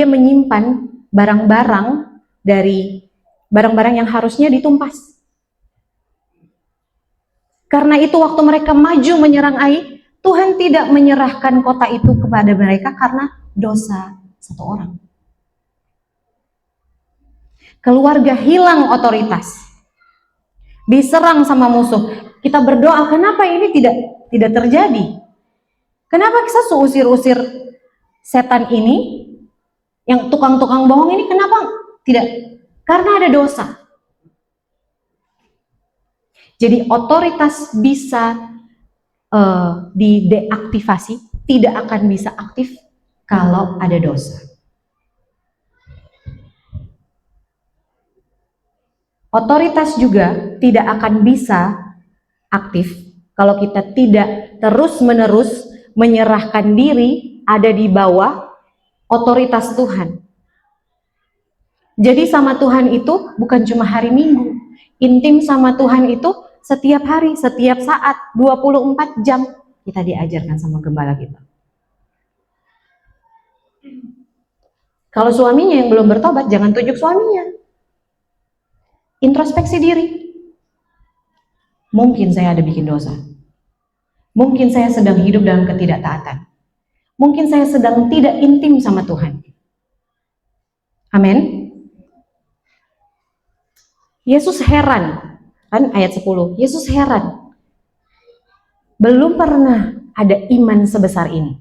menyimpan barang-barang dari barang-barang yang harusnya ditumpas. Karena itu waktu mereka maju menyerang Ai, Tuhan tidak menyerahkan kota itu kepada mereka karena dosa satu orang. Keluarga hilang otoritas, diserang sama musuh. Kita berdoa, kenapa ini tidak terjadi? Kenapa kita usir-usir setan ini, yang tukang-tukang bohong ini, kenapa tidak? Karena ada dosa. Jadi otoritas bisa dideaktivasi, tidak akan bisa aktif kalau ada dosa. Otoritas juga tidak akan bisa aktif kalau kita tidak terus-menerus menyerahkan diri ada di bawah otoritas Tuhan. Jadi sama Tuhan itu bukan cuma hari Minggu. Intim sama Tuhan itu setiap hari, setiap saat, 24 jam kita diajarkan sama gembala kita. Kalau suaminya yang belum bertobat, jangan tunjuk suaminya. Introspeksi diri. Mungkin saya ada bikin dosa. Mungkin saya sedang hidup dalam ketidaktaatan. Mungkin saya sedang tidak intim sama Tuhan. Amin. Yesus heran, kan ayat 10. Yesus heran. Belum pernah ada iman sebesar ini.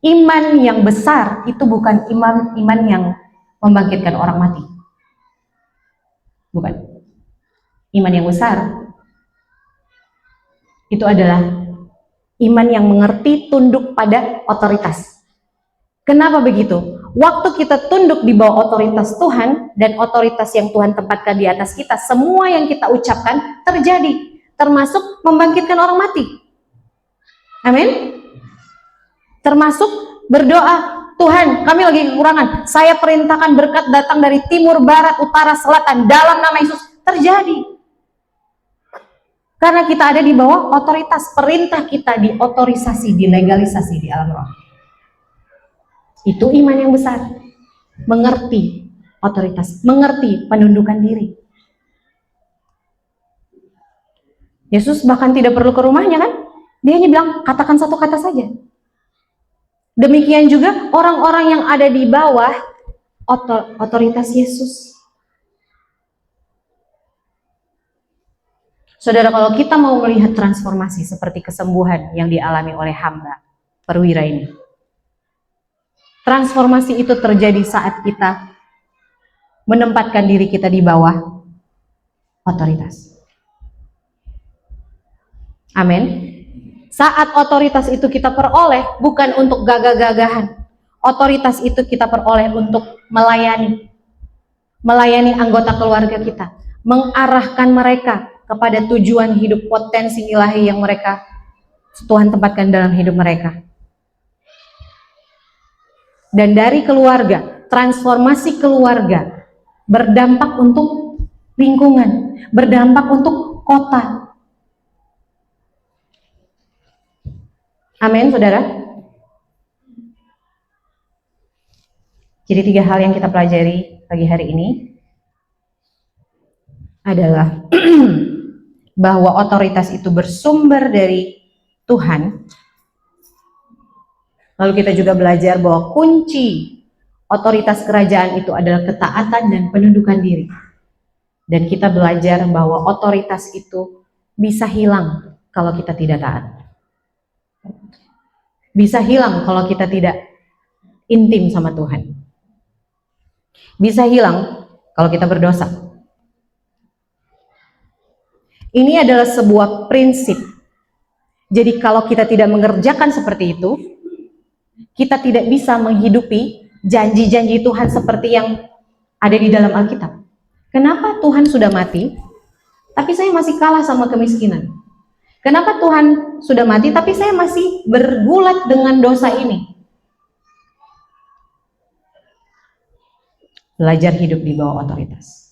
Iman yang besar itu bukan iman yang membangkitkan orang mati. Bukan. Iman yang besar itu adalah iman yang mengerti tunduk pada otoritas. Kenapa begitu? Waktu kita tunduk di bawah otoritas Tuhan dan otoritas yang Tuhan tempatkan di atas kita, semua yang kita ucapkan terjadi, termasuk membangkitkan orang mati. Amin. Termasuk berdoa, Tuhan, kami lagi kekurangan, saya perintahkan berkat datang dari timur, barat, utara, selatan, dalam nama Yesus. Terjadi. Karena kita ada di bawah otoritas, perintah kita diotorisasi, dilegalisasi di alam roh. Itu iman yang besar. Mengerti otoritas, mengerti penundukan diri. Yesus bahkan tidak perlu ke rumahnya kan? Dia hanya bilang, katakan satu kata saja. Demikian juga orang-orang yang ada di bawah otoritas Yesus. Saudara, kalau kita mau melihat transformasi seperti kesembuhan yang dialami oleh hamba perwira ini, transformasi itu terjadi saat kita menempatkan diri kita di bawah otoritas. Amin. Saat otoritas itu kita peroleh bukan untuk gagah-gagahan. Otoritas itu kita peroleh untuk melayani anggota keluarga kita, mengarahkan mereka kepada tujuan hidup potensi ilahi yang mereka Tuhan tempatkan dalam hidup mereka. Dan dari keluarga, transformasi keluarga berdampak untuk lingkungan, berdampak untuk kota. Amin, saudara. Jadi 3 hal yang kita pelajari pagi hari ini adalah bahwa otoritas itu bersumber dari Tuhan. Lalu kita juga belajar bahwa kunci otoritas kerajaan itu adalah ketaatan dan penundukan diri. Dan kita belajar bahwa otoritas itu bisa hilang kalau kita tidak taat. Bisa hilang kalau kita tidak intim sama Tuhan. Bisa hilang kalau kita berdosa. Ini adalah sebuah prinsip. Jadi kalau kita tidak mengerjakan seperti itu, kita tidak bisa menghidupi janji-janji Tuhan seperti yang ada di dalam Alkitab. Kenapa Tuhan sudah mati, tapi saya masih kalah sama kemiskinan? Kenapa Tuhan sudah mati, tapi saya masih bergulat dengan dosa ini? Belajar hidup di bawah otoritas.